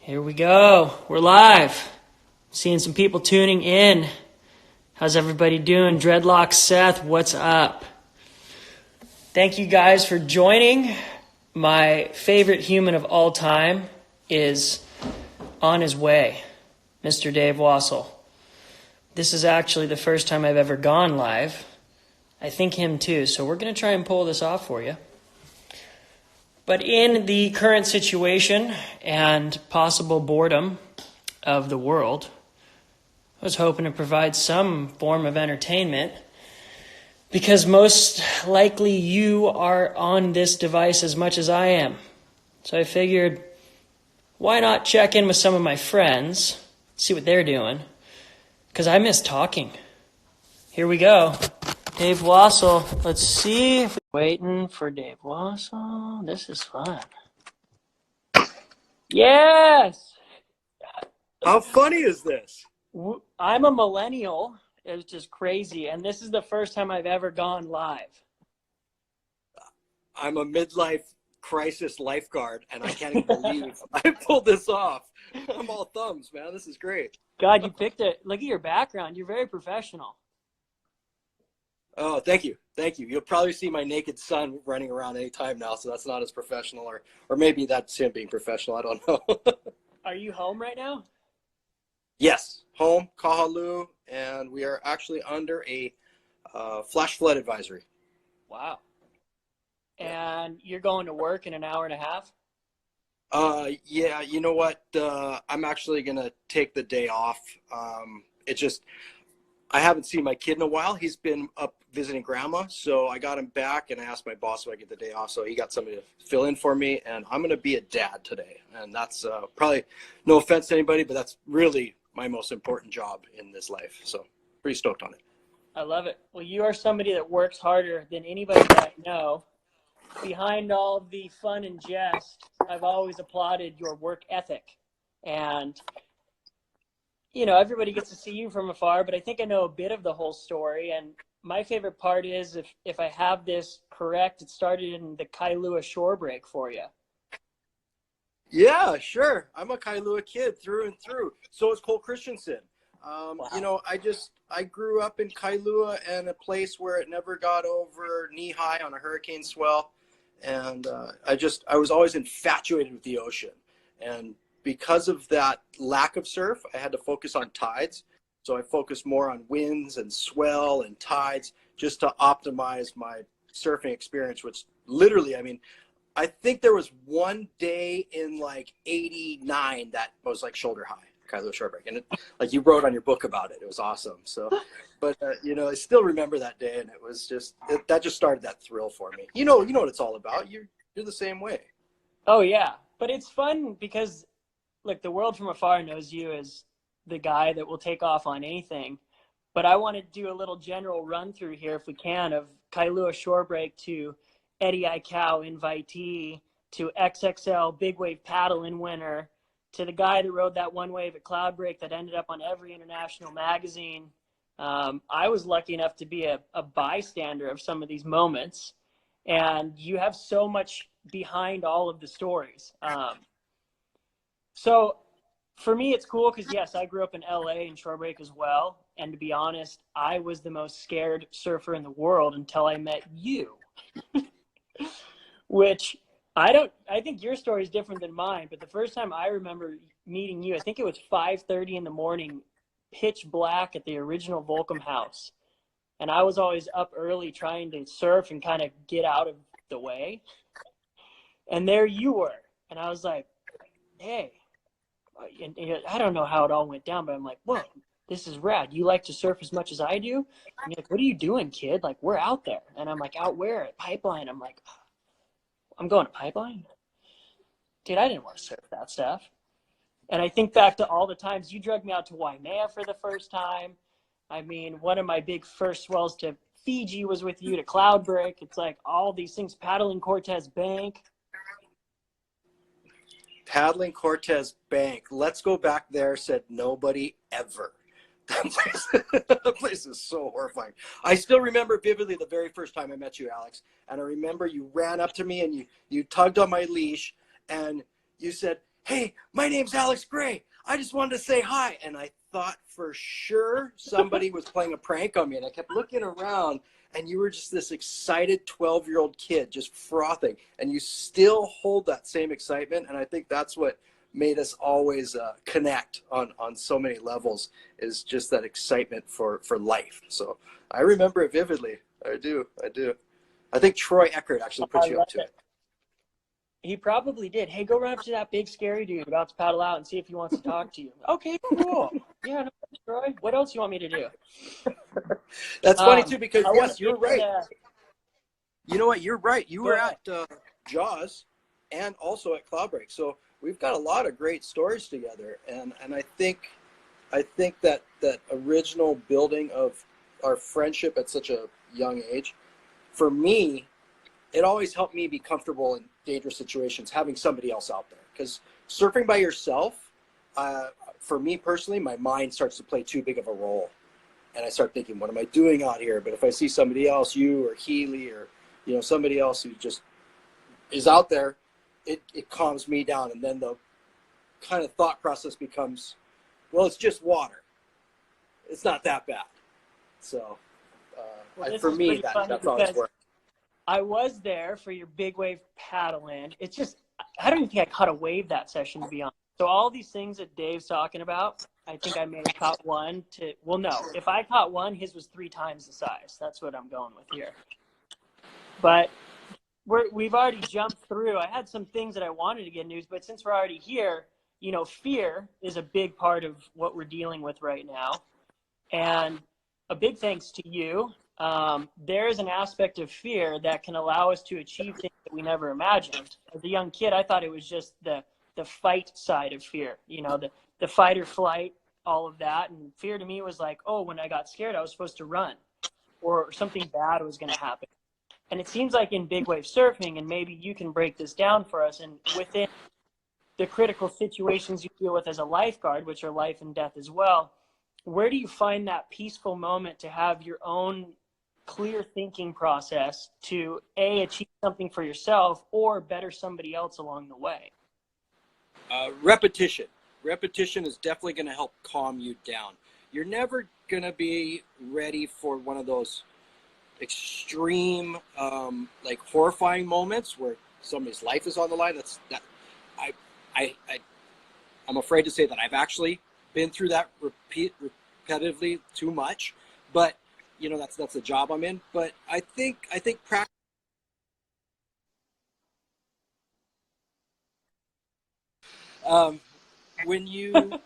Here we go. We're live. Seeing some people tuning in. How's everybody doing? Dreadlock Seth, what's up? Thank you guys for joining. My favorite human of all time is on his way, Mr. Dave Wassel. This is actually the first time I've ever gone live. I think him too, so we're going to try and pull this off for you. But in the current situation and possible boredom of the world, I was hoping to provide some form of entertainment because most likely you are on this device as much as I am. So I figured, why not check in with some of my friends, see what they're doing, because I miss talking. Here we go. Dave Wassel. Let's see if we're waiting for Dave Wassel. This is fun. Yes! How funny is this? I'm a millennial. It's just crazy. And this is the first time I've ever gone live. I'm a midlife crisis lifeguard, and I can't even believe I pulled this off. I'm all thumbs, man. This is great. God, you picked it. Look at your background. You're very professional. Oh, thank you. Thank you. You'll probably see my naked son running around any time now, so that's not as professional, or maybe that's him being professional. I don't know. Are you home right now? Yes, home, Kahalu, and we are actually under a flash flood advisory. Wow. And you're going to work in an hour and a half? Yeah, you know what? I'm actually going to take the day off. I haven't seen my kid in a while. He's been up visiting grandma, so I got him back, and I asked my boss if I get the day off, so he got somebody to fill in for me, and I'm going to be a dad today, and that's probably no offense to anybody, but that's really my most important job in this life, so pretty stoked on it. I love it. Well, you are somebody that works harder than anybody that I know. Behind all the fun and jest, I've always applauded your work ethic, and you know, everybody gets to see you from afar, but I think I know a bit of the whole story. And my favorite part is, if I have this correct, it started in the Kailua shore break for you. Yeah, sure. I'm a Kailua kid through and through. So is Cole Christensen. Wow. You know, I grew up in Kailua and a place where it never got over knee high on a hurricane swell. And I was always infatuated with the ocean. And because of that lack of surf, I had to focus on tides. So I focused more on winds and swell and tides just to optimize my surfing experience, which literally, I mean, I think there was one day in like 89 that was like shoulder high, Kailua shore break. And like you wrote on your book about it. It was awesome. So, but you know, I still remember that day, and it was just, that just started that thrill for me. You know what it's all about. You're the same way. Oh yeah. But it's fun because, look, the world from afar knows you as the guy that will take off on anything. But I want to do a little general run through here, if we can, of Kailua shore break to Eddie Aikau invitee to XXL big wave paddle in winter to the guy that rode that one wave at Cloud Break that ended up on every international magazine. I was lucky enough to be a bystander of some of these moments. And you have so much behind all of the stories. So for me, it's cool because, yes, I grew up in LA and shore break as well. And to be honest, I was the most scared surfer in the world until I met you, which I think your story is different than mine. But the first time I remember meeting you, I think it was 5:30 in the morning, pitch black at the original Volcom House. And I was always up early trying to surf and kind of get out of the way. And there you were. And I was like, hey. And I don't know how it all went down, but I'm like, whoa, this is rad. You like to surf as much as I do? And you're like, what are you doing, kid? Like, we're out there. And I'm like, out where? At Pipeline. I'm like, I'm going to Pipeline? Dude, I didn't want to surf that stuff. And I think back to all the times you dragged me out to Waimea for the first time. I mean, one of my big first swells to Fiji was with you, to Cloud Break. It's like all these things, paddling Cortez Bank. Paddling Cortez Bank. Let's go back there, said nobody ever. That place is so horrifying. I still remember vividly the very first time I met you, Alex. And I remember you ran up to me and you tugged on my leash and you said, hey, my name's Alex Gray. I just wanted to say hi. And I thought for sure somebody was playing a prank on me. And I kept looking around, and you were just this excited 12-year-old kid just frothing. And you still hold that same excitement. And I think that's what made us always connect on so many levels, is just that excitement for life. So I remember it vividly. I do. I think Troy Eckert actually put you up to it. He probably did. Hey, go run up to that big scary dude about to paddle out and see if he wants to talk to you. Okay, cool. Yeah, no, Troy. What else you want me to do? That's funny too, because yes, you're right. You know what? You're right. You were at Jaws and also at Cloudbreak. So we've got a lot of great stories together. And I think that original building of our friendship at such a young age, for me, it always helped me be comfortable in dangerous situations, having somebody else out there. Because surfing by yourself, for me personally, my mind starts to play too big of a role. And I start thinking, what am I doing out here? But if I see somebody else, you or Healy or somebody else who just is out there, it calms me down. And then the kind of thought process becomes, well, it's just water. It's not that bad. So for me, that's always worked. I was there for your big wave paddle in. It's just, I don't even think I caught a wave that session, to be honest. So all these things that Dave's talking about, I think I may have caught one no, if I caught one, his was 3 times the size. That's what I'm going with here. But we've already jumped through. I had some things that I wanted to get news, but since we're already here, fear is a big part of what we're dealing with right now. And a big thanks to you. There is an aspect of fear that can allow us to achieve things that we never imagined. As a young kid, I thought it was just the fight side of fear, the fight or flight, all of that. And fear to me was like, oh, when I got scared, I was supposed to run, or something bad was going to happen. And it seems like in big wave surfing, and maybe you can break this down for us, and within the critical situations you deal with as a lifeguard, which are life and death as well, where do you find that peaceful moment to have your own clear thinking process to achieve something for yourself or better somebody else along the way? Repetition is definitely going to help calm you down. You're never going to be ready for one of those extreme like horrifying moments where somebody's life is on the line. I'm afraid to say that I've actually been through that repetitively too much, but that's the job I'm in. But I think practice. When you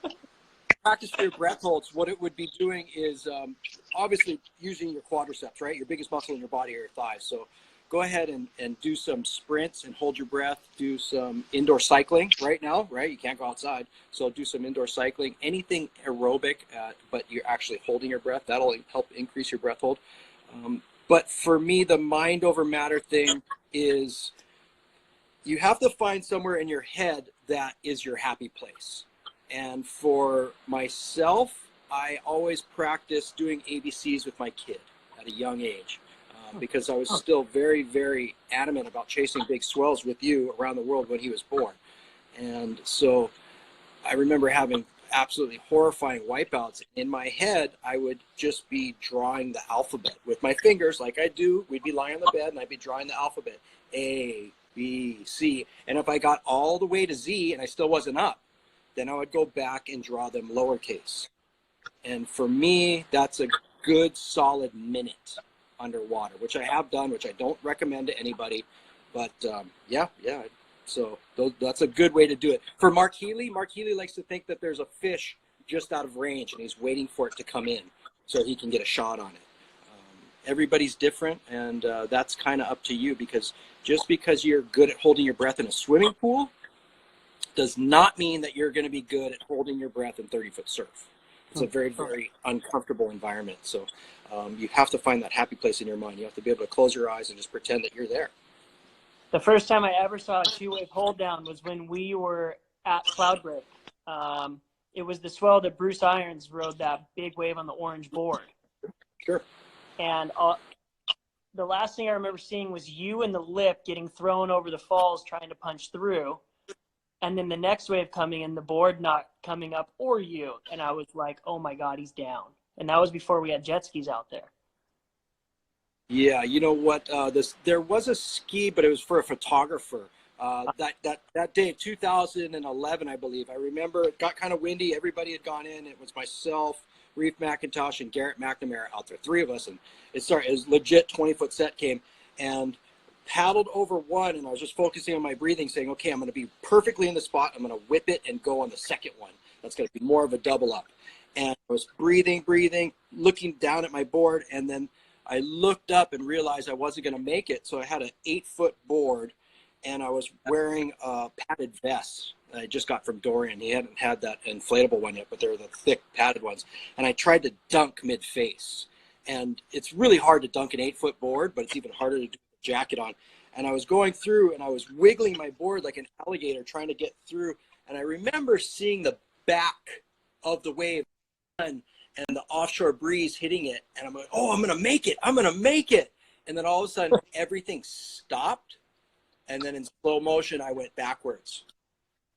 practice your breath holds, what it would be doing is obviously using your quadriceps, right? Your biggest muscle in your body are your thighs. So go ahead and do some sprints and hold your breath. Do some indoor cycling right now, right? You can't go outside. So do some indoor cycling, anything aerobic, but you're actually holding your breath. That'll help increase your breath hold. But for me, the mind over matter thing is you have to find somewhere in your head that is your happy place. And for myself, I always practice doing ABCs with my kid at a young age because I was still very, very adamant about chasing big swells with you around the world when he was born. And so I remember having absolutely horrifying wipeouts. In my head, I would just be drawing the alphabet with my fingers like I do. We'd be lying on the bed and I'd be drawing the alphabet, A, B, C. And if I got all the way to Z and I still wasn't up, then I would go back and draw them lowercase. And for me, that's a good solid minute underwater, which I have done, which I don't recommend to anybody. But yeah. So that's a good way to do it. For Mark Healy likes to think that there's a fish just out of range and he's waiting for it to come in so he can get a shot on it. Everybody's different, and that's kind of up to you, because just because you're good at holding your breath in a swimming pool does not mean that you're going to be good at holding your breath in 30-foot surf. It's a very, very uncomfortable environment. So you have to find that happy place in your mind. You have to be able to close your eyes and just pretend that you're there. The first time I ever saw a 2-wave hold down was when we were at Cloudbreak. It was the swell that Bruce Irons rode that big wave on the orange board. Sure. And the last thing I remember seeing was you and the lip getting thrown over the falls trying to punch through. and then the next wave coming and the board not coming up or you. And I was like, oh my God, he's down. And that was before we had jet skis out there. Yeah, you know what? There was a ski, but it was for a photographer. That day, 2011, I believe. I remember it got kind of windy. Everybody had gone in. It was myself, Reef McIntosh, and Garrett McNamara out there, three of us. And it was legit 20-foot set came and paddled over one. And I was just focusing on my breathing, saying, okay, I'm going to be perfectly in the spot. I'm going to whip it and go on the second one. That's going to be more of a double up. And I was breathing, looking down at my board. And then I looked up and realized I wasn't going to make it. So I had an 8-foot board, and I was wearing a padded vest that I just got from Dorian. He hadn't had that inflatable one yet, but they're the thick padded ones. And I tried to dunk mid-face. And it's really hard to dunk an 8-foot board, but it's even harder to do a jacket on. And I was going through, and I was wiggling my board like an alligator trying to get through. And I remember seeing the back of the wave and the offshore breeze hitting it. And I'm like, oh, I'm going to make it. I'm going to make it. And then all of a sudden, everything stopped. And then in slow motion, I went backwards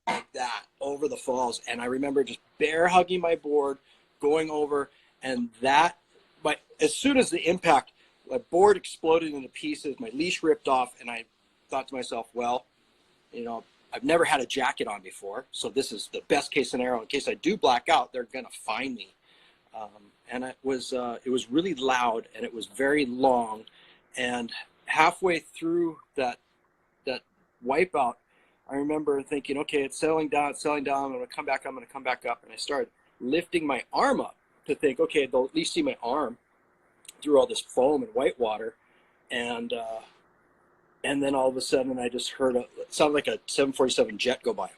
like that over the falls. And I remember just bear hugging my board, going over. And but as soon as the impact, my board exploded into pieces. My leash ripped off. And I thought to myself, well, you know, I've never had a jacket on before. So this is the best case scenario. In case I do black out, they're going to find me. And it was really loud, and it was very long. And halfway through that wipeout, I remember thinking, okay, it's settling down. I'm going to come back up. And I started lifting my arm up to think, okay, they'll at least see my arm through all this foam and white water. And then all of a sudden I just heard it sounded like a 747 jet go by.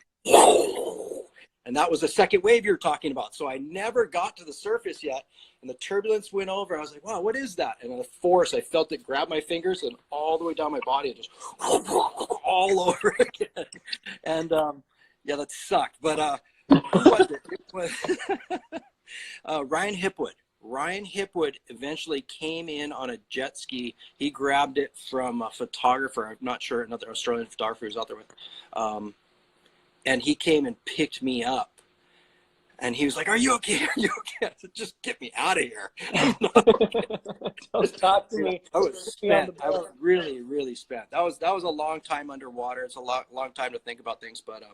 And that was the second wave you were talking about. So I never got to the surface yet. And the turbulence went over. I was like, wow, what is that? And the force, I felt it grab my fingers and all the way down my body, and just all over again. And yeah, that sucked. But who was it? It was Ryan Hipwood. Ryan Hipwood eventually came in on a jet ski. He grabbed it from a photographer. I'm not sure, another Australian photographer who's out there with and he came and picked me up. And he was like, are you okay? Are you okay? I said, just get me out of here. Don't talk to me. I was spent. I was really, really spent. That was a long time underwater. It's a long time to think about things. But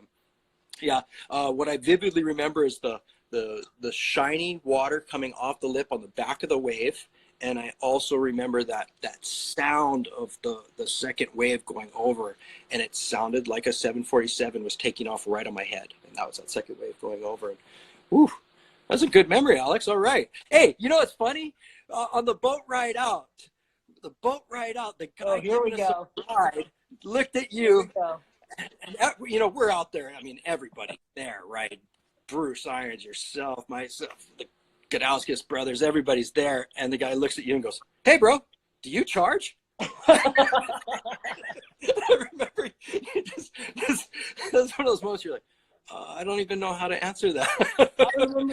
yeah, what I vividly remember is the shiny water coming off the lip on the back of the wave. And I also remember that sound of the second wave going over, and it sounded like a 747 was taking off right on my head. And that was that second wave going over. And whew, that's a good memory, Alex. All right. Hey, you know what's funny? On the boat ride out, the guy giving us a ride looked at you, and you know, we're out there. I mean, everybody there, right? Bruce Irons, yourself, myself, the Godowskis brothers, everybody's there, and the guy looks at you and goes, hey bro, do you charge? I remember that's one of those moments you're like, I don't even know how to answer that.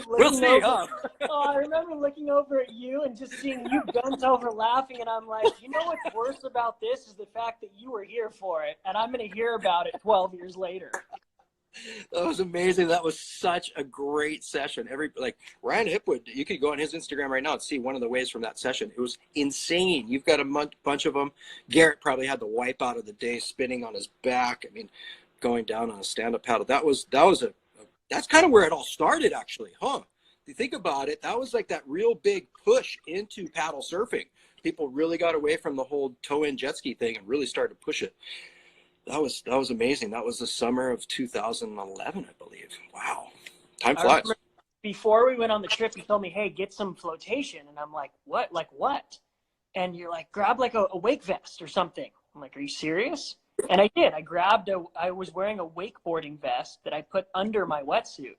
We'll see, huh? I remember looking over at you and just seeing you bent over laughing, and I'm like, you know what's worse about this is the fact that you were here for it, and I'm going to hear about it 12 years later. That was amazing. That was such a great session. Like Ryan Hipwood, you could go on his Instagram right now and see one of the waves from that session. It was insane. You've got a bunch of them. Garrett probably had the wipeout of the day, spinning on his back. I mean, going down on a stand-up paddle. That's kind of where it all started, actually, huh? If you think about it, that was like that real big push into paddle surfing. People really got away from the whole tow-in jet ski thing and really started to push it. That was amazing. That was the summer of 2011, I believe. Wow. Time flies. Before we went on the trip, you told me, hey, get some flotation. And I'm like, what? Like what? And you're like, grab like a wake vest or something. I'm like, are you serious? And I did. I was wearing a wakeboarding vest that I put under my wetsuit,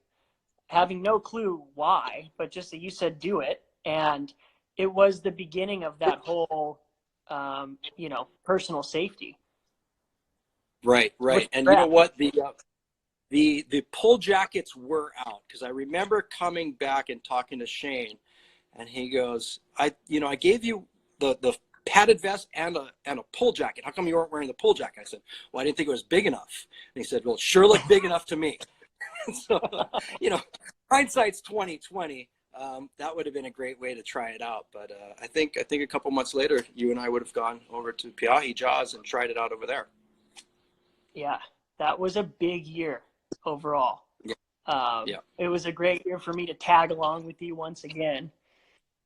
having no clue why, but just that you said do it. And it was the beginning of that whole, personal safety. Right. And you know what? The pull jackets were out, because I remember coming back and talking to Shane, and he goes, I gave you the padded vest and a pull jacket. How come you weren't wearing the pull jacket? I said, well, I didn't think it was big enough. And he said, well, it sure looked big enough to me. So, you know, hindsight's 2020. That would have been a great way to try it out. But I think a couple months later, you and I would have gone over to Pe'ahi Jaws and tried it out over there. Yeah, that was a big year overall. Yeah. It was a great year for me to tag along with you once again.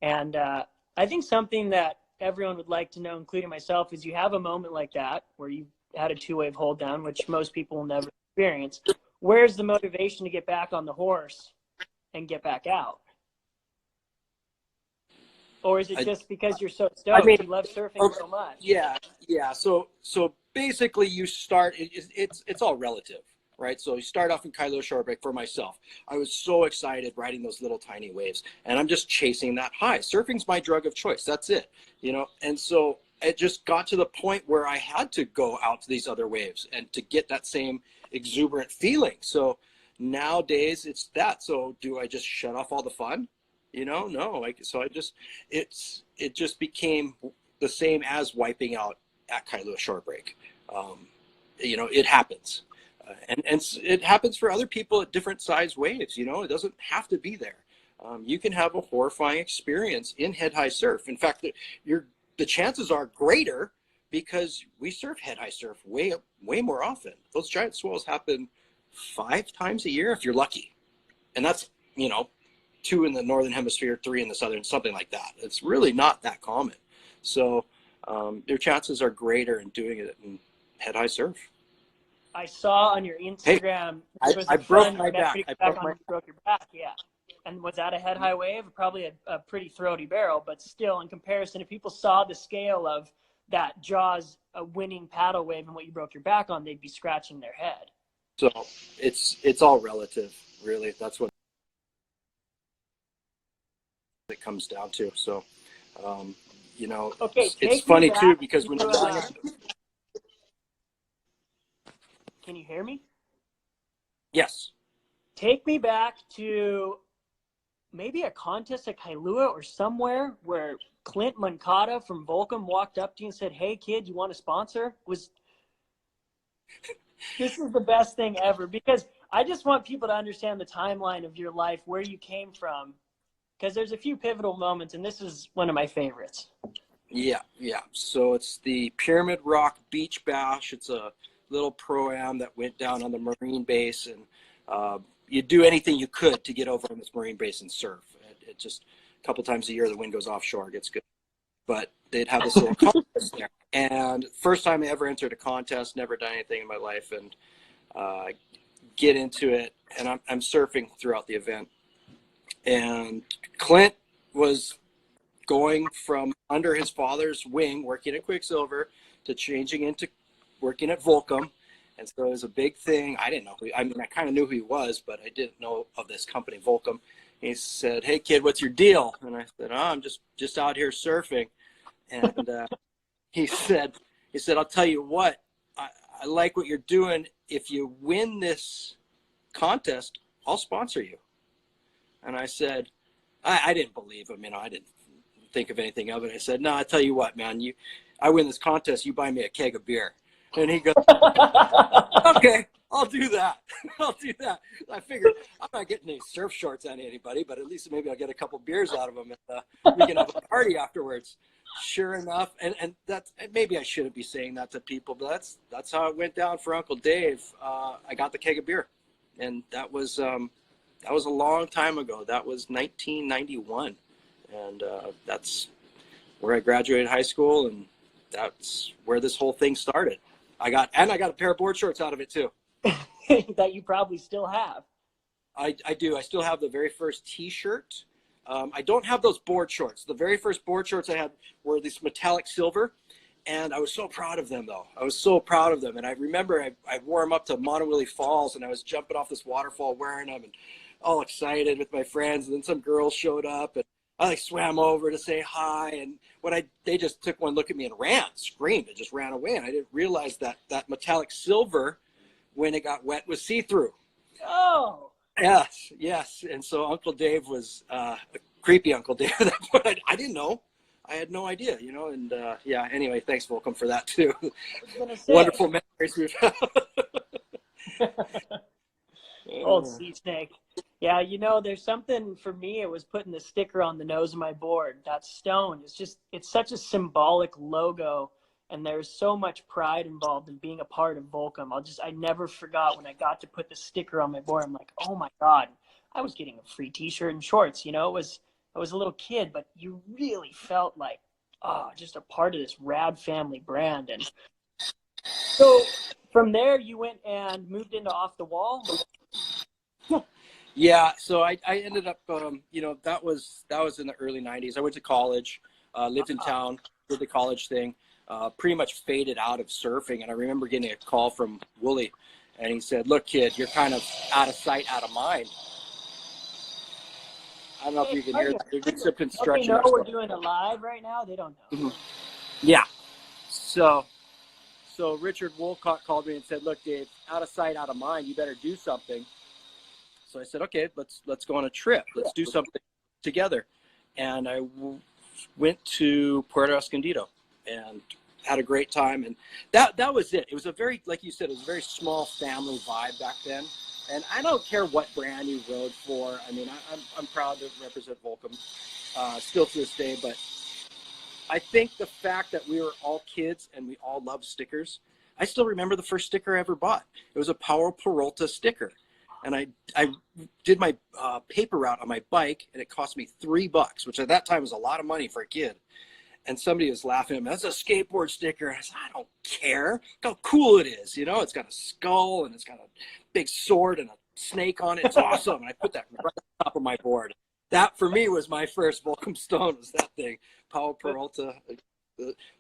And I think something that everyone would like to know, including myself, is you have a moment like that where you had a 2-wave hold down, which most people will never experience. Where's the motivation to get back on the horse and get back out? Or is it just because you're so stoked? You love surfing so much. Yeah. So basically, you start. It's all relative, right? So you start off in Kailua Shorebreak. For myself, I was so excited riding those little tiny waves, and I'm just chasing that high. Surfing's my drug of choice. That's it, you know. And so it just got to the point where I had to go out to these other waves and to get that same exuberant feeling. So nowadays, it's that. So do I just shut off all the fun? You know, no. It just became the same as wiping out at Kailua Shorebreak. You know, it happens, and it happens for other people at different size waves. You know, it doesn't have to be there. You can have a horrifying experience in head high surf. In fact, the chances are greater because we surf head high surf way more often. Those giant swells happen 5 times a year if you're lucky, and that's, you know, 2 in the northern hemisphere, 3 in the southern, something like that. It's really not that common. So your chances are greater in doing it in head high surf. I saw on your Instagram, I broke my back. You broke your back, yeah. And was that a head high wave? Probably a pretty throaty barrel, but still, in comparison, if people saw the scale of that Jaws a winning paddle wave and what you broke your back on, they'd be scratching their head. So it's all relative, really. That's what it comes down to. So, you know, it's funny too, because when you're can you hear me? Yes. Take me back to maybe a contest at Kailua or somewhere where Clint Mancata from Volcom walked up to you and said, "Hey kid, you want a sponsor?" This is the best thing ever, because I just want people to understand the timeline of your life, where you came from, because there's a few pivotal moments, and this is one of my favorites. Yeah. So it's the Pyramid Rock Beach Bash. It's a little pro-am that went down on the Marine base, and you do anything you could to get over on this Marine base and surf. It just a couple times a year the wind goes offshore, it gets good. But they'd have this little contest there. And first time I ever entered a contest, never done anything in my life, and get into it, and I'm surfing throughout the event. And Clint was going from under his father's wing, working at Quicksilver, to changing into working at Volcom. And so it was a big thing. I didn't know I kind of knew who he was, but I didn't know of this company, Volcom. He said, "Hey kid, what's your deal?" And I said, "Oh, I'm just out here surfing." And he said, "I'll tell you what, I like what you're doing. If you win this contest, I'll sponsor you." And I said, I didn't believe him. You know, I didn't think of anything of it. I said, "No, I tell you what, man, I win this contest, you buy me a keg of beer." And he goes, "Okay, I'll do that. I'll do that." I figured I'm not getting any surf shorts on anybody, but at least maybe I'll get a couple beers out of them, and we can have a party afterwards. Sure enough, and that's, maybe I shouldn't be saying that to people, but that's how it went down for Uncle Dave. I got the keg of beer, and that was a long time ago. That was 1991, and that's where I graduated high school, and that's where this whole thing started. I got a pair of board shorts out of it too. That you probably still have. I do. I still have the very first T-shirt. I don't have those board shorts. The very first board shorts I had were this metallic silver, and I was so proud of them, though. I was so proud of them, and I remember I wore them up to Monowilly Falls, and I was jumping off this waterfall wearing them, and all excited with my friends. And then some girls showed up, and I swam over to say hi, and they just took one look at me and ran, screamed, and just ran away. And I didn't realize that metallic silver, when it got wet, was see-through. Oh. Yes. And so Uncle Dave was a creepy Uncle Dave at that point. I didn't know. I had no idea, you know, and yeah, anyway, thanks Volcom for that too. I was gonna say. Wonderful memories we've had. Old sea snake. Yeah, you know, there's something for me. It was putting the sticker on the nose of my board. That stone is just, it's such a symbolic logo. And there's so much pride involved in being a part of Volcom. I never forgot when I got to put the sticker on my board. I'm like, oh my God, I was getting a free t-shirt and shorts. You know, I was a little kid, but you really felt like, oh, just a part of this rad family brand. And so from there, you went and moved into Off the Wall. Yeah, so I ended up, you know, that was in the early 90s. I went to college, lived in town, did the college thing, pretty much faded out of surfing. And I remember getting a call from Wooly, and he said, look, kid, you're kind of out of sight, out of mind. I don't know if you can hear that. There's some construction. They know we're doing it live right now. They don't know. Mm-hmm. Yeah. So Richard Woolcock called me and said, look, Dave, out of sight, out of mind, you better do something. So I said, okay, let's go on a trip. Let's do something together. And I went to Puerto Escondido and had a great time. And that was it. It was a very, like you said, it was a very small family vibe back then. And I don't care what brand you rode for. I mean, I'm proud to represent Volcom still to this day. But I think the fact that we were all kids and we all loved stickers. I still remember the first sticker I ever bought. It was a Powell Peralta sticker. And I did my paper route on my bike, and it cost me $3, which at that time was a lot of money for a kid. And somebody was laughing at me. That's a skateboard sticker. I said, I don't care. Look how cool it is. You know, it's got a skull, and it's got a big sword and a snake on it. It's awesome. And I put that right on top of my board. That, for me, was my first Volcom stone, was that thing, Powell Peralta.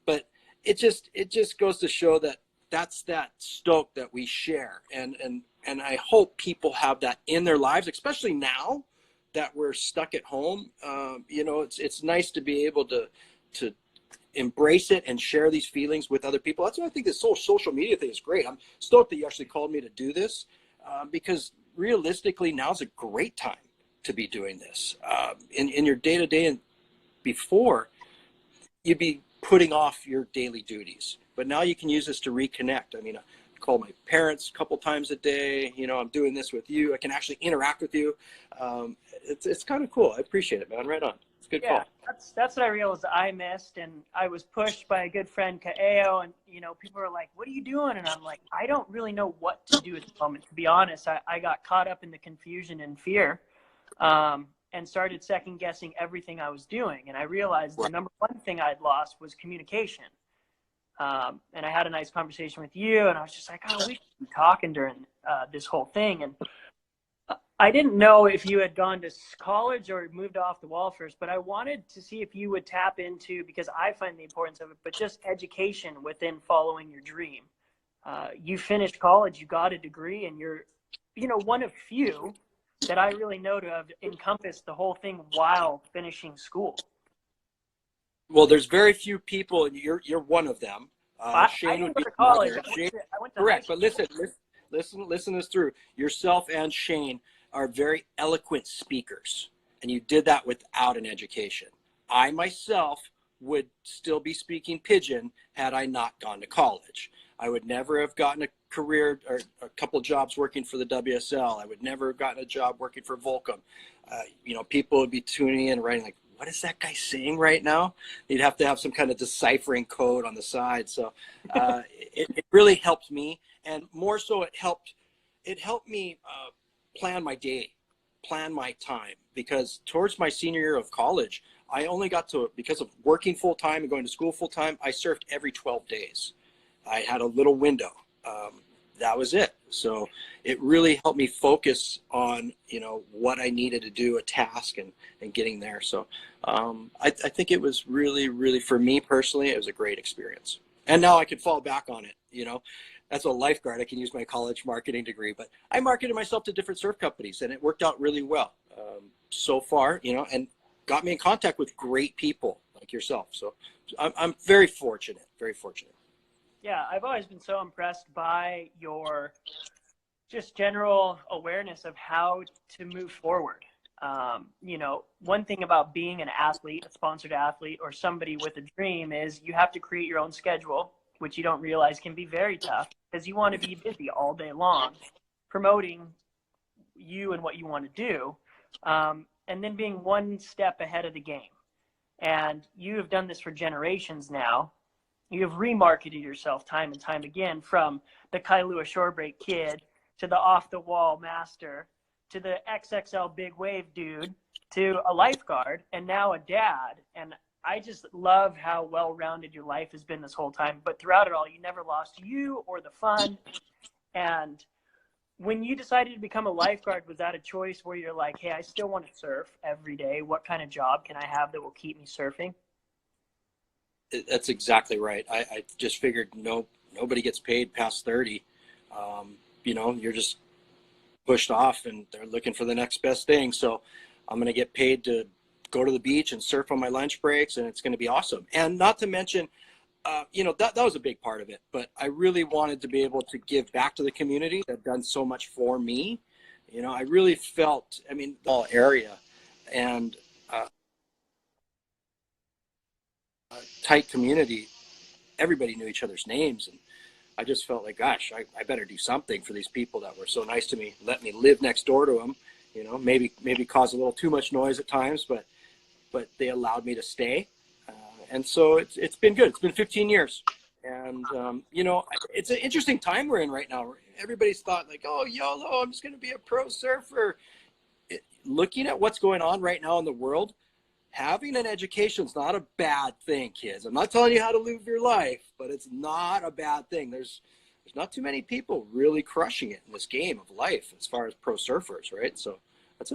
But it just goes to show that that's that stoke that we share. And I hope people have that in their lives, especially now that we're stuck at home. You know, it's nice to be able to embrace it and share these feelings with other people. That's why I think this whole social media thing is great. I'm stoked that you actually called me to do this because realistically, now's a great time to be doing this. In your day-to-day and before, you'd be putting off your daily duties. But now you can use this to reconnect. I mean, I call my parents a couple times a day. You know, I'm doing this with you. I can actually interact with you. It's kind of cool. I appreciate it, man. Right on. It's a good call. That's what I realized I missed. And I was pushed by a good friend, Kaeo. And, you know, people were like, what are you doing? And I'm like, I don't really know what to do at the moment. To be honest, I got caught up in the confusion and fear and started second guessing everything I was doing. And I realized the number one thing I'd lost was communication. And I had a nice conversation with you, and I was just like, oh, we should be talking during this whole thing. And I didn't know if you had gone to college or moved off the wall first, but I wanted to see if you would tap into, because I find the importance of it, but just education within following your dream. You finished college, you got a degree, and you're, you know, one of few that I really know to have encompassed the whole thing while finishing school. Well, there's very few people, and you're one of them. Shane would be college. I went to correct, but listen this through. Yourself and Shane are very eloquent speakers, and you did that without an education. I myself would still be speaking pidgin had I not gone to college. I would never have gotten a career or a couple jobs working for the WSL. I would never have gotten a job working for Volcom. You know, people would be tuning in and writing like, what is that guy saying right now? You'd have to have some kind of deciphering code on the side. So it really helped me. And more so, it helped me plan my day, plan my time. Because towards my senior year of college, I only got to, because of working full time and going to school full time, I surfed every 12 days. I had a little window. That was it. So it really helped me focus on, you know, what I needed to do, a task, and getting there. So I think it was really, really, for me personally, it was a great experience. And now I can fall back on it, you know. As a lifeguard, I can use my college marketing degree, but I marketed myself to different surf companies, and it worked out really well so far, you know, and got me in contact with great people like yourself. So I'm very fortunate, very fortunate. Yeah, I've always been so impressed by your just general awareness of how to move forward. You know, one thing about being an athlete, a sponsored athlete, or somebody with a dream is you have to create your own schedule, which you don't realize can be very tough because you want to be busy all day long promoting you and what you want to do, and then being one step ahead of the game. And you have done this for generations now. You have remarketed yourself time and time again, from the Kailua Shorebreak kid to the off-the-wall master to the XXL big wave dude to a lifeguard and now a dad. And I just love how well-rounded your life has been this whole time. But throughout it all, you never lost you or the fun. And when you decided to become a lifeguard, was that a choice where you're like, hey, I still want to surf every day? What kind of job can I have that will keep me surfing? That's exactly right. I just figured nobody gets paid past 30. You know, you're just pushed off and they're looking for the next best thing. So I'm going to get paid to go to the beach and surf on my lunch breaks, and it's going to be awesome. And not to mention, you know, that was a big part of it, but I really wanted to be able to give back to the community that done so much for me. You know, I really felt, I mean, the whole area and tight community, everybody knew each other's names. And I just felt like, gosh, I better do something for these people that were so nice to me, let me live next door to them, you know, maybe cause a little too much noise at times, but they allowed me to stay. And so it's been good. It's been 15 years. And, you know, it's an interesting time we're in right now. Everybody's thought like, oh, YOLO, I'm just going to be a pro surfer. Looking at what's going on right now in the world, having an education is not a bad thing, kids. I'm not telling you how to live your life, but it's not a bad thing. There's not too many people really crushing it in this game of life as far as pro surfers, right? So it's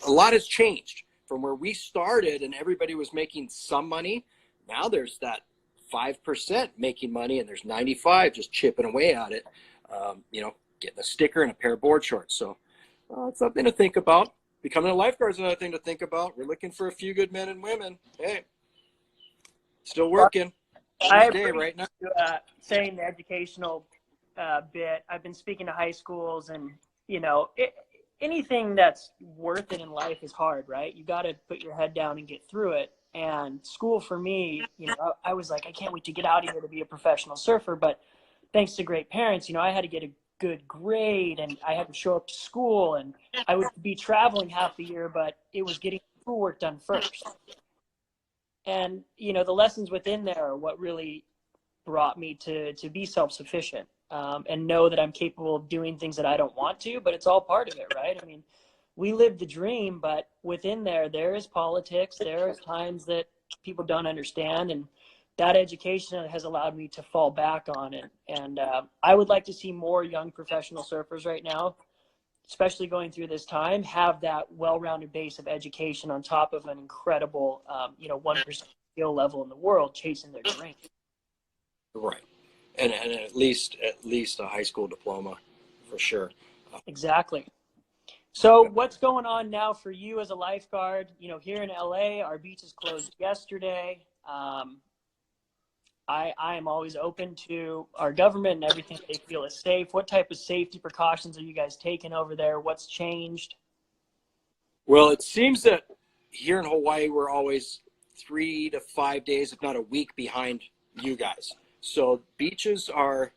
a lot has changed from where we started and everybody was making some money. Now there's that 5% making money and there's 95 just chipping away at it, you know, getting a sticker and a pair of board shorts. So it's something to think about. Becoming a lifeguard is another thing to think about. We're looking for a few good men and women. Hey, still working. I appreciate right now. Saying the educational bit. I've been speaking to high schools, and you know, anything that's worth it in life is hard, right? You got to put your head down and get through it. And school for me, you know, I was like, I can't wait to get out of here to be a professional surfer. But thanks to great parents, you know, I had to get a good grade and I had to show up to school, and I would be traveling half the year, but it was getting schoolwork done first. And, you know, the lessons within there are what really brought me to be self-sufficient, and know that I'm capable of doing things that I don't want to, but it's all part of it, right? I mean, we live the dream, but within there is politics. There are times that people don't understand, and that education has allowed me to fall back on it. And I would like to see more young professional surfers right now, especially going through this time, have that well-rounded base of education on top of an incredible, you know, 1% skill level in the world chasing their dream. Right. And at least a high school diploma for sure. Exactly. So what's going on now for you as a lifeguard? You know, here in LA, our beaches closed yesterday. I am always open to our government and everything they feel is safe. What type of safety precautions are you guys taking over there? What's changed? Well, it seems that here in Hawaii, we're always 3 to 5 days, if not a week behind you guys. So beaches are,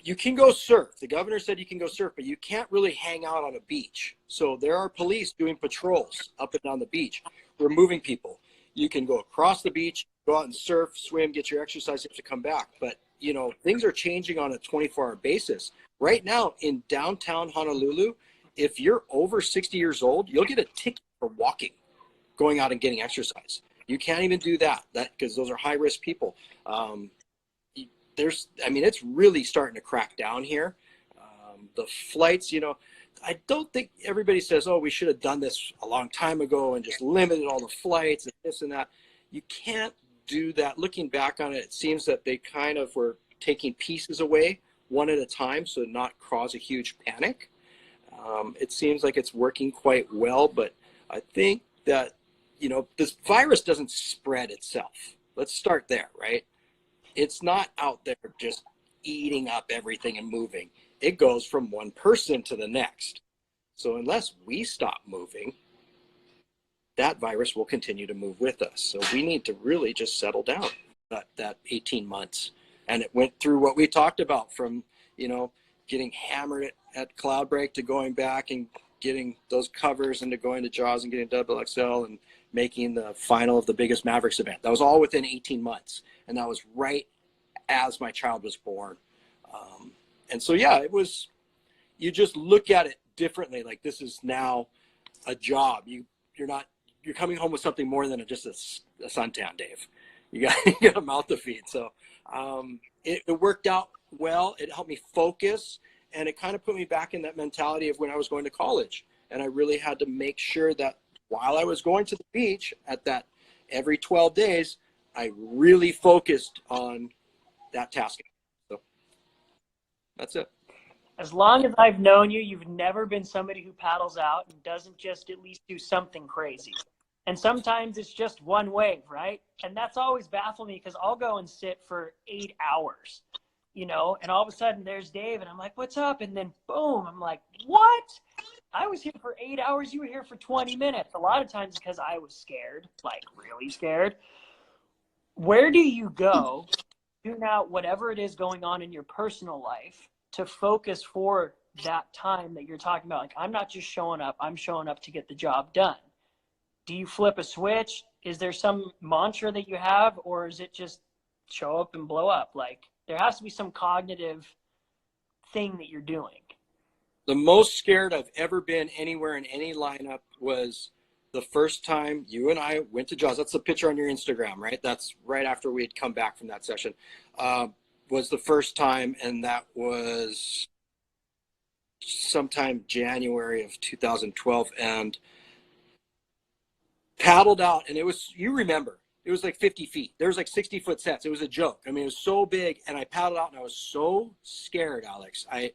you can go surf. The governor said you can go surf, but you can't really hang out on a beach. So there are police doing patrols up and down the beach, removing people. You can go across the beach, go out and surf, swim, get your exercise, you have to come back. But, you know, things are changing on a 24-hour basis. Right now in downtown Honolulu, if you're over 60 years old, you'll get a ticket for walking, going out and getting exercise. You can't even do that because those are high-risk people. It's really starting to crack down here. The flights, you know, I don't think everybody says, oh, we should have done this a long time ago and just limited all the flights and this and that. You can't do that. Looking back on it, it seems that they kind of were taking pieces away one at a time so not cause a huge panic. It seems like it's working quite well, but I think that, you know, this virus doesn't spread itself. Let's start there, right? It's not out there just eating up everything and moving. It goes from one person to the next. So unless we stop moving, that virus will continue to move with us. So we need to really just settle down that 18 months. And it went through what we talked about, from, getting hammered at Cloud Break to going back and getting those covers, and to going to Jaws and getting double XL and making the final of the biggest Mavericks event. That was all within 18 months. And that was right as my child was born. And so, yeah, you just look at it differently. Like, this is now a job. You're coming home with something more than just a suntan, Dave. You got a mouth to feed. So it worked out well. It helped me focus, and it kind of put me back in that mentality of when I was going to college. And I really had to make sure that while I was going to the beach at that every 12 days, I really focused on that task. So that's it. As long as I've known you, you've never been somebody who paddles out and doesn't just at least do something crazy. And sometimes it's just one wave, right? And that's always baffled me, because I'll go and sit for 8 hours, and all of a sudden there's Dave, and I'm like, what's up? And then boom, I'm like, what? I was here for 8 hours. You were here for 20 minutes. A lot of times because I was scared, like really scared. Where do you go to now, whatever it is going on in your personal life, to focus for that time that you're talking about? Like, I'm not just showing up, I'm showing up to get the job done. Do you flip a switch? Is there some mantra that you have, or is it just show up and blow up? Like, there has to be some cognitive thing that you're doing. The most scared I've ever been anywhere in any lineup was the first time you and I went to Jaws. That's the picture on your Instagram, right? That's right after we had come back from that session. Was the first time, and that was sometime January of 2012, and paddled out, and it was, you remember, it was like 50 feet. There was like 60-foot sets. It was a joke. I mean, it was so big, and I paddled out, and I was so scared, Alex. I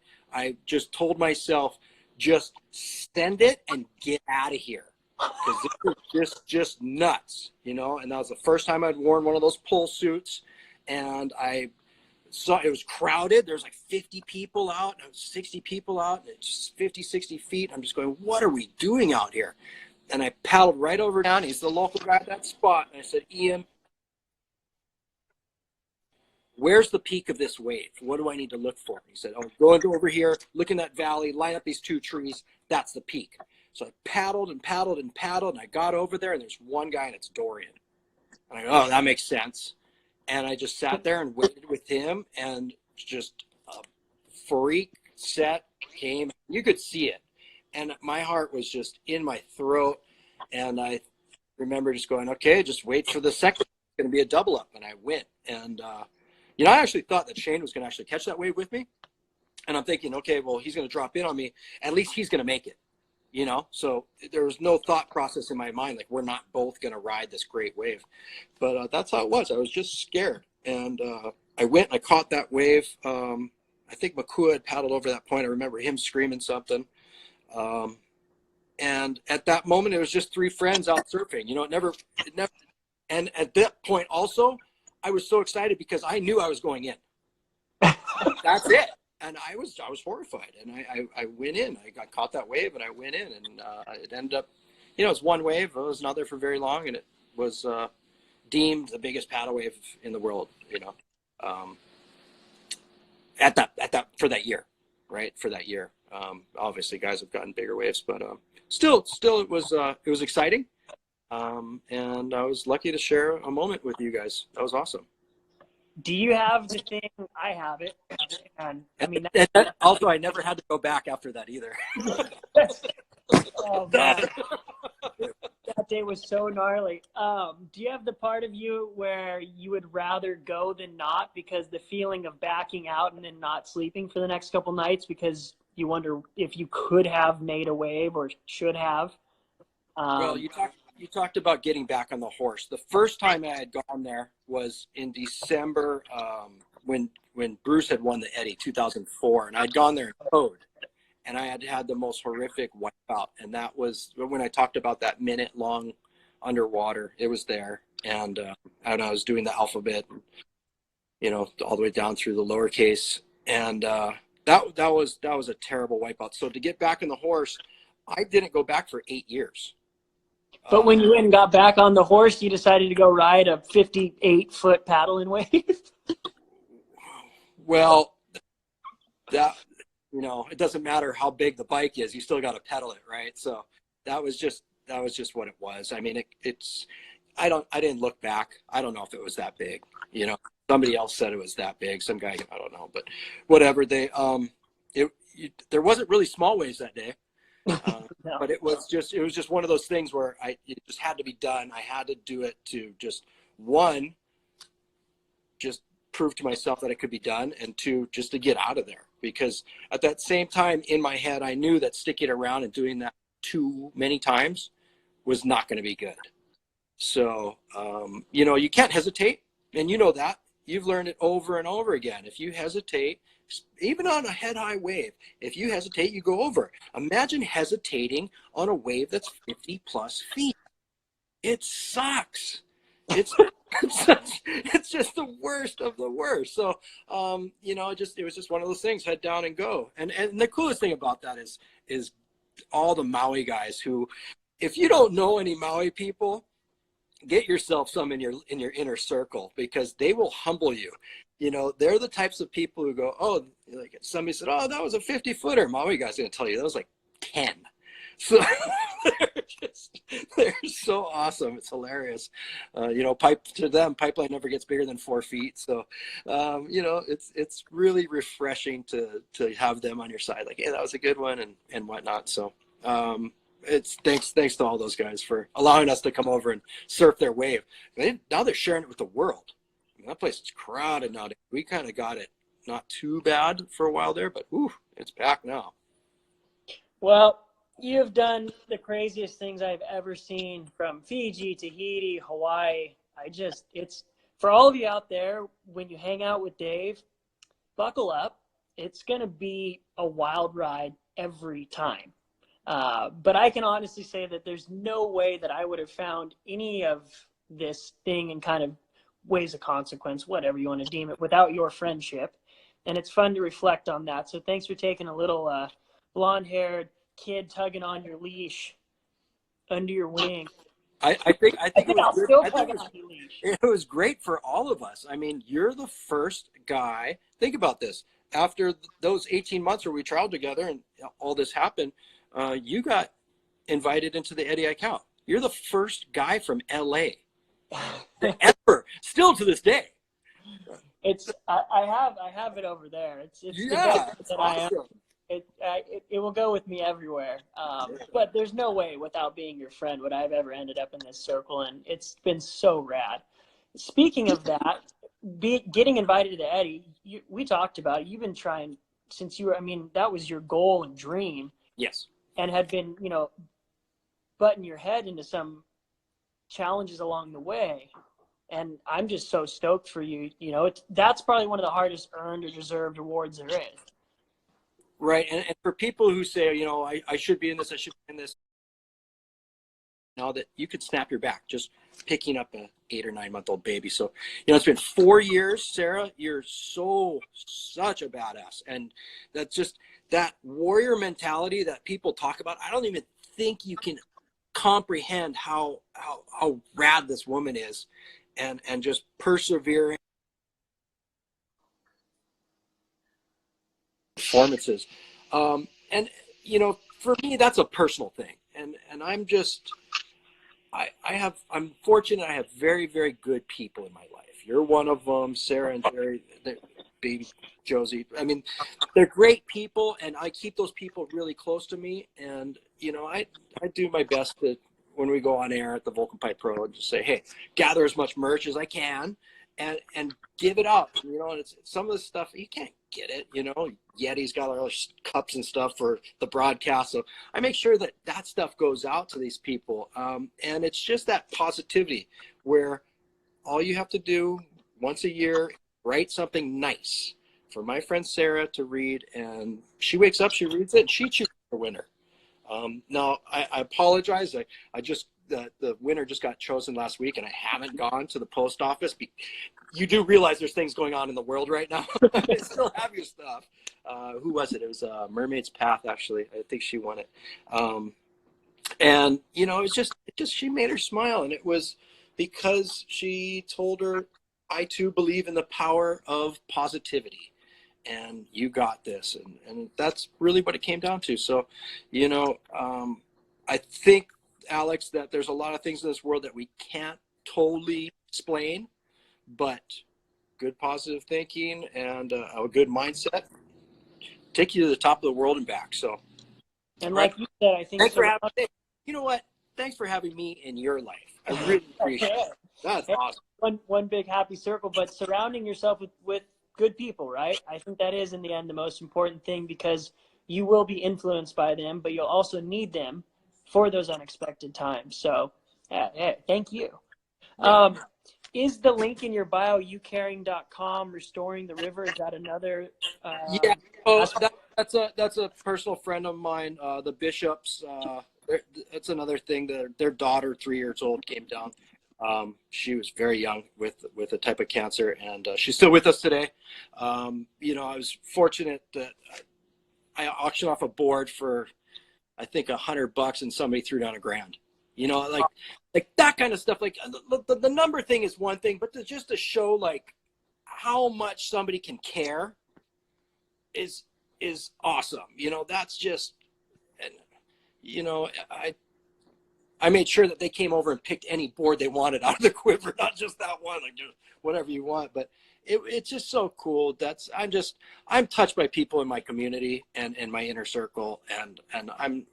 just told myself, just send it and get out of here, because this was just nuts, and that was the first time I'd worn one of those pull suits, and I saw it was crowded. There's like 50 people out, and 60 people out, and it's just 50, 60 feet. I'm just going, what are we doing out here? And I paddled right over down. He's the local guy at that spot. And I said, Ian, where's the peak of this wave? What do I need to look for? He said, go over here, look in that valley, line up these 2 trees. That's the peak. So I paddled and paddled and paddled, and I got over there, and there's one guy, and it's Dorian. And I go, oh, that makes sense. And I just sat there and waited with him, and just a freak set came. You could see it. And my heart was just in my throat. And I remember just going, okay, just wait for the second. It's going to be a double up. And I went. And, I actually thought that Shane was going to actually catch that wave with me. And I'm thinking, okay, well, he's going to drop in on me. At least he's going to make it, So there was no thought process in my mind, like, we're not both going to ride this great wave. But that's how it was. I was just scared. And I went and I caught that wave. I think Makua had paddled over that point. I remember him screaming something. And at that moment, it was just 3 friends out surfing. It never. And at that point, also, I was so excited because I knew I was going in. That's it. And I was horrified. And I went in. I got caught that wave, and I went in, and it ended up, it was one wave. It was not there for very long, and it was deemed the biggest paddle wave in the world. At that for that year, right? For that year. Obviously guys have gotten bigger waves, but still it was exciting. And I was lucky to share a moment with you guys. That was awesome. Do you have the thing? I have it. And I mean, also, I never had to go back after that either. Oh, man. That day was so gnarly. Do you have the part of you where you would rather go than not, because the feeling of backing out and then not sleeping for the next couple nights because you wonder if you could have made a wave or should have? Well, you talked about getting back on the horse. The first time I had gone there was in December, when Bruce had won the Eddie, 2004, and I'd gone there in code, and I had the most horrific wipeout. And that was when I talked about that minute-long underwater. It was there, and I was doing the alphabet, all the way down through the lowercase, and that was a terrible wipeout. So to get back on the horse, I didn't go back for 8 years. But when you went and got back on the horse, you decided to go ride a 58-foot paddling wave. Well, that, you know, it doesn't matter how big the bike is, you still got to pedal it, right? So that was just what it was. I mean, I didn't look back. I don't know if it was that big. You know, somebody else said it was that big. Some guy, I don't know, but whatever. There wasn't really small waves that day. No. But it was just one of those things where it just had to be done. I had to do it to just prove to myself that it could be done, and two, just to get out of there. Because at that same time in my head, I knew that sticking around and doing that too many times was not going to be good. So, you know, you can't hesitate, and you know that. You've learned it over and over again. If you hesitate, even on a head-high wave, if you hesitate, you go over. Imagine hesitating on a wave that's 50-plus feet. It sucks. It's just the worst of the worst. So, you know, it was just one of those things, head down and go. And the coolest thing about that is all the Maui guys who, if you don't know any Maui people, get yourself some in your inner circle, because they will humble you. You know, they're the types of people who go, oh, like somebody said, oh, that was a 50-footer. Maui guy's going to tell you that was like 10. So they're so awesome. It's hilarious. You know, pipeline never gets bigger than 4 feet. So, you know, it's really refreshing to have them on your side. Like, hey, that was a good one, and whatnot. So, it's thanks to all those guys for allowing us to come over and surf their wave. Now they're sharing it with the world. I mean, that place is crowded now. We kind of got it not too bad for a while there, but it's back now. Well, you have done the craziest things I've ever seen, from Fiji, Tahiti, Hawaii. It's for all of you out there, when you hang out with Dave, buckle up. It's going to be a wild ride every time. But I can honestly say that there's no way that I would have found any of this thing in kind of ways of consequence, whatever you want to deem it, without your friendship. And it's fun to reflect on that. So thanks for taking a little blonde-haired kid tugging on your leash under your wing. I think it was great for all of us. I mean, you're the first guy. Think about this. After those 18 months where we traveled together and all this happened, you got invited into the Eddie Account. You're the first guy from LA ever, still to this day. I have it over there. It's the best that awesome. I am. It will go with me everywhere. But there's no way, without being your friend, would I have ever ended up in this circle, and it's been so rad. Speaking of that, getting invited to Eddie, we talked about it. You've been trying since you were, I mean, that was your goal and dream. Yes. And had been, you know, butting your head into some challenges along the way. And I'm just so stoked for you. You know, that's probably one of the hardest earned or deserved awards there is. Right. And for people who say, you know, I should be in this, I should be in this, now that you could snap your back just picking up a 8 or 9 month old baby. So, you know, it's been 4 years, Sarah. You're such a badass. And that's just that warrior mentality that people talk about. I don't even think you can comprehend how rad this woman is, and just persevering performances. And, you know, for me, that's a personal thing. And I'm fortunate. I have very, very good people in my life. You're one of them, Sarah and Jerry, baby Josie. I mean, they're great people, and I keep those people really close to me. And, you know, I do my best to, when we go on air at the Vulcan Pipe Pro, and just say, hey, gather as much merch as I can and give it up. You know, and it's some of the stuff you can't get it, you know. Yeti's got all those cups and stuff for the broadcast, so I make sure that stuff goes out to these people. And it's just that positivity where all you have to do once a year, write something nice for my friend Sarah to read, and she wakes up, she reads it, and she chooses the winner. Now I apologize. I just the winner just got chosen last week, and I haven't gone to the post office. You do realize there's things going on in the world right now. I still have your stuff. Who was it? It was Mermaid's Path, actually. I think she won it. And, you know, it's just, she made her smile. And it was because she told her, I too believe in the power of positivity. And you got this. And that's really what it came down to. So, you know, I think, Alex, that there's a lot of things in this world that we can't totally explain, but good positive thinking and a good mindset take you to the top of the world and back. So, And like you said, I think thanks for having me. You know what? Thanks for having me in your life. I really appreciate it. That's awesome. One big happy circle, but surrounding yourself with good people, right? I think that is in the end the most important thing, because you will be influenced by them, but you'll also need them for those unexpected times. So, thank you. Yeah. Is the link in your bio youcaring.com, restoring the river? Is that another? Yeah. Oh, that's a personal friend of mine. The bishops. That's another thing. Their daughter, 3 years old, came down. She was very young with a type of cancer, and she's still with us today. You know, I was fortunate that I auctioned off a board for, I think, $100, and somebody threw down $1,000. You know, like that kind of stuff. Like the number thing is one thing, but just to show like how much somebody can care is awesome. You know, that's just, and you know, I made sure that they came over and picked any board they wanted out of the quiver, not just that one, like just whatever you want. But it's just so cool. I'm touched by people in my community and in my inner circle, and I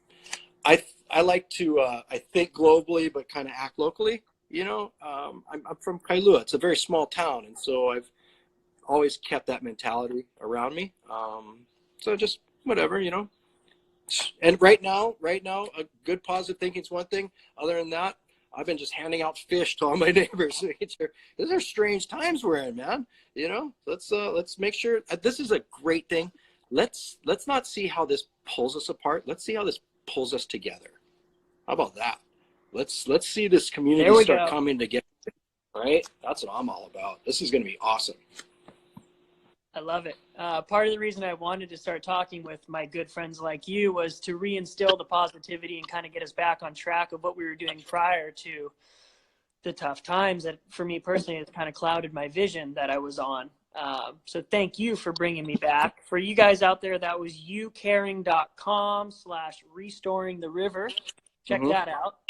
like to I think globally but kind of act locally. You know, I'm from Kailua. It's a very small town, and so I've always kept that mentality around me. So just whatever, you know. And right now, a good positive thinking is one thing. Other than that, I've been just handing out fish to all my neighbors. These are strange times we're in, man. You know, let's make sure this is a great thing. Let's not see how this pulls us apart. Let's see how this pulls us together. How about that? Let's see this community start coming together. Right? That's what I'm all about. This is going to be awesome. I love it. Part of the reason I wanted to start talking with my good friends like you was to reinstill the positivity and kind of get us back on track of what we were doing prior to the tough times that, for me personally, has kind of clouded my vision that I was on. So thank you for bringing me back. For you guys out there, that was youcaring.com/restoring the river. Check that out.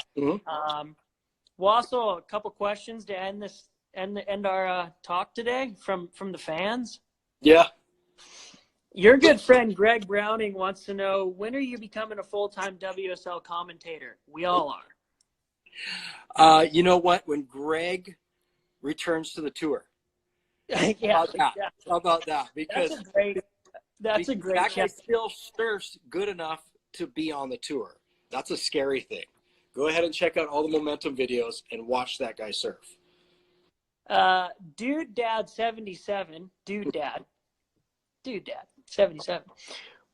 Wassel, a couple questions to end our talk today from the fans. Yeah. Your good friend Greg Browning wants to know, when are you becoming a full-time WSL commentator? We all are. You know what? When Greg returns to the tour. Yeah. How about that? Because that's a great guy still surfs good enough to be on the tour. That's a scary thing. Go ahead and check out all the Momentum videos and watch that guy surf. Dude Dad 77. Dude Dad 77.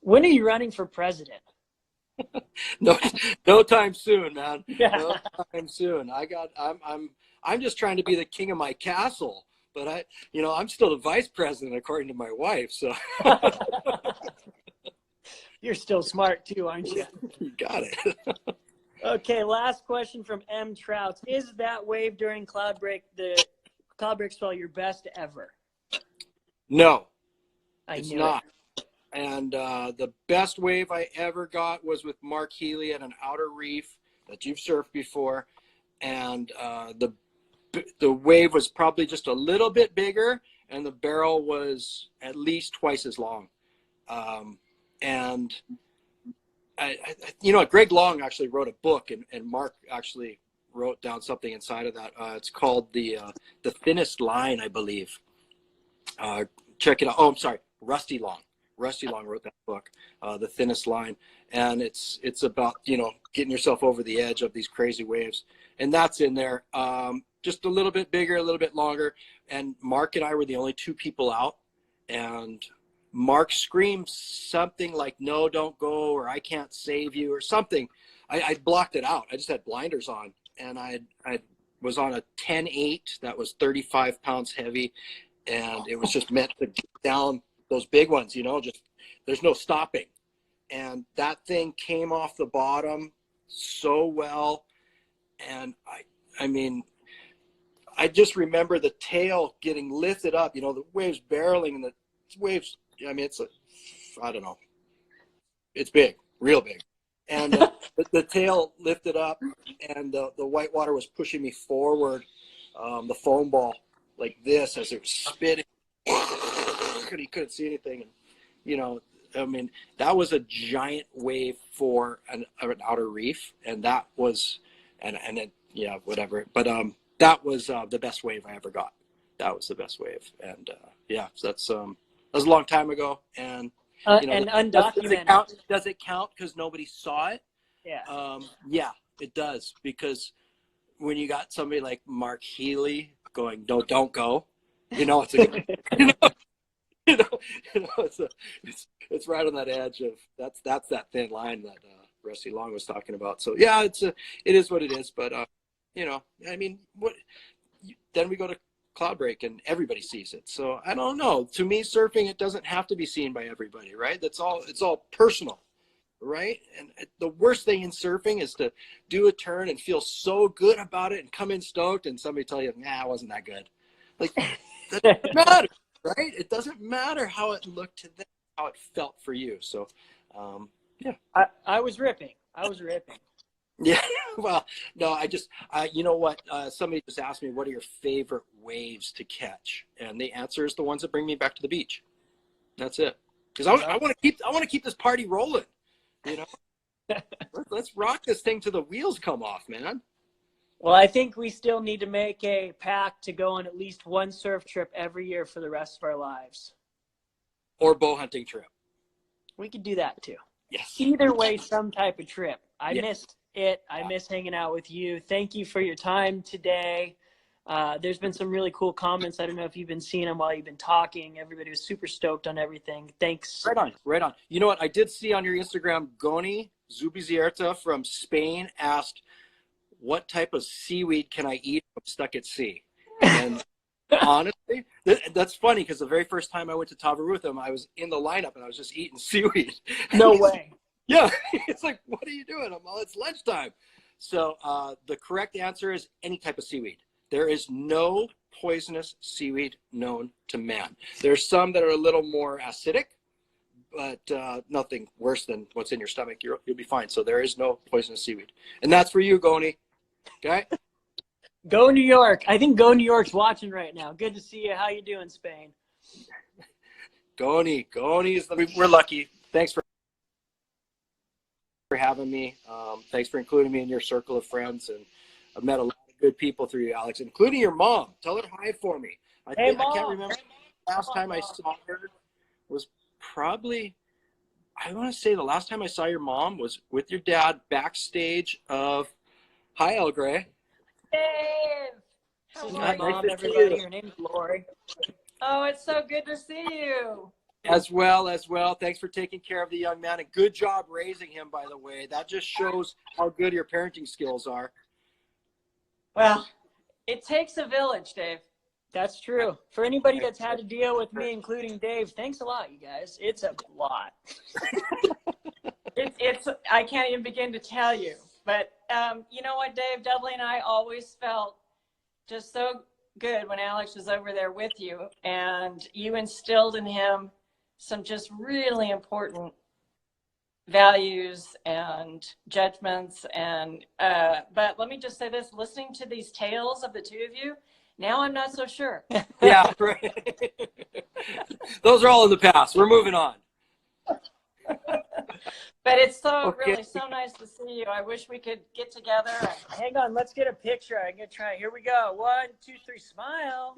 When are you running for president? No time soon, man. No time soon. I'm just trying to be the king of my castle, but I'm still the vice president according to my wife. So you're still smart too, aren't you? You got it. Okay, last question from M. Trouts. Is that wave during the Cloudbreak swell your best ever? No, it's not. And the best wave I ever got was with Mark Healy at an outer reef that you've surfed before. And the wave was probably just a little bit bigger, and the barrel was at least twice as long. And Greg Long actually wrote a book, and Mark actually wrote down something inside of that. It's called the Thinnest Line, I believe. Check it out. Oh, I'm sorry, Rusty Long. Rusty Long wrote that book, The Thinnest Line, and it's about getting yourself over the edge of these crazy waves, and that's in there. Just a little bit bigger, a little bit longer, and Mark and I were the only two people out, and Mark screamed something like, "No, don't go," or "I can't save you," or something. I blocked it out. I just had blinders on, and I was on a 10-8 that was 35 pounds heavy, and it was just meant to get down those big ones, just there's no stopping. And that thing came off the bottom so well. And I mean, I just remember the tail getting lifted up, you know, the waves barreling, and the waves, I mean, I don't know. It's big, real big. And the tail lifted up, and the whitewater was pushing me forward, the foam ball like this as it was spitting. You couldn't see anything. And, you know, I mean, that was a giant wave for an outer reef. And that was, and it, yeah, whatever. But that was the best wave I ever got. That was the best wave. And yeah, so that was a long time ago. And, you know, and undocumented. Does it count because nobody saw it? Yeah. Yeah, it does, because when you got somebody like Mark Healy going, "No, don't go," you know, it's a good, you know, it's right on that edge of that's that thin line that Rusty Long was talking about. So yeah, it is what it is. But you know, I mean, then we go to cloud break and everybody sees it. So I don't know. To me, surfing, it doesn't have to be seen by everybody, right? It's all personal. Right? And the worst thing in surfing is to do a turn and feel so good about it and come in stoked, and somebody tell you, "Nah, it wasn't that good." Like, that doesn't matter, right? It doesn't matter how it looked to them, how it felt for you. So, yeah. I was ripping. Yeah. Well, no, you know what? Somebody just asked me, what are your favorite waves to catch? And the answer is the ones that bring me back to the beach. That's it. Because I want to keep this party rolling. You know, let's rock this thing till the wheels come off, man. Well, I think we still need to make a pact to go on at least one surf trip every year for the rest of our lives. Or bow hunting trip. We could do that too. Yes. Either way, some type of trip. I missed it. I miss hanging out with you. Thank you for your time today. There's been some really cool comments. I don't know if you've been seeing them while you've been talking. Everybody was super stoked on everything. Thanks. Right on. You know what? I did see on your Instagram, Goni Zubizierta from Spain asked, what type of seaweed can I eat if I'm stuck at sea? And honestly, that's funny, because the very first time I went to Tavaru with him, I was in the lineup and I was just eating seaweed. No way. Yeah. It's like, what are you doing? It's lunchtime. So the correct answer is any type of seaweed. There is no poisonous seaweed known to man. There's some that are a little more acidic, but nothing worse than what's in your stomach. You'll be fine. So there is no poisonous seaweed. And that's for you, Goni. Okay? Go New York. I think Go New York's watching right now. Good to see you. How you doing, Spain? Goni we're lucky. Thanks for having me. Thanks for including me in your circle of friends. And I've met a lot of good people through you, Alex, including your mom. Tell her hi for me. I can't remember the last time I saw her was probably, I want to say the last time I saw your mom was with your dad backstage of Hi, El Grey. Dave! This is my mom, everybody. Her name's Lori. Oh, it's so good to see you. As well. Thanks for taking care of the young man. And good job raising him, by the way. That just shows how good your parenting skills are. Well, it takes a village, Dave. That's true. For anybody that's had to deal with me, including Dave, thanks a lot, you guys. It's a lot. It's I can't even begin to tell you. But you know what, Dave? Dudley and I always felt just so good when Alex was over there with you, and you instilled in him some just really important values and judgments. And but let me just say this: listening to these tales of the two of you, now I'm not so sure. Yeah, right. Those are all in the past. We're moving on. But it's really so nice to see you. I wish we could get together. Hang on, let's get a picture. I'm gonna try. Here we go. 1, 2, 3, smile.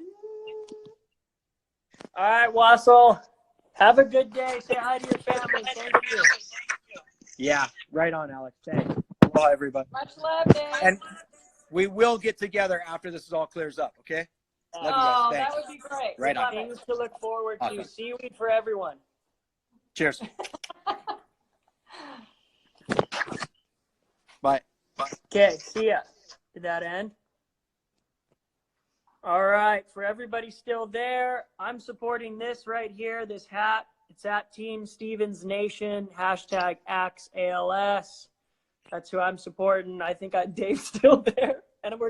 All right, Wassel. Have a good day. Say hi to your family. Thank you. Yeah, right on, Alex. Thanks. Well, everybody. Much love, Dave. And we will get together after this all clears up, okay? Love you guys. Oh, Thanks. that would be great. Right on. Things to look forward to. Awesome. Seaweed for everyone. Cheers. Bye. Okay, see ya. Did that end? All right, for everybody still there, I'm supporting this right here, this hat. It's at Team Stevens Nation, hashtag AXALS. That's who I'm supporting. I think Dave's still there. And we're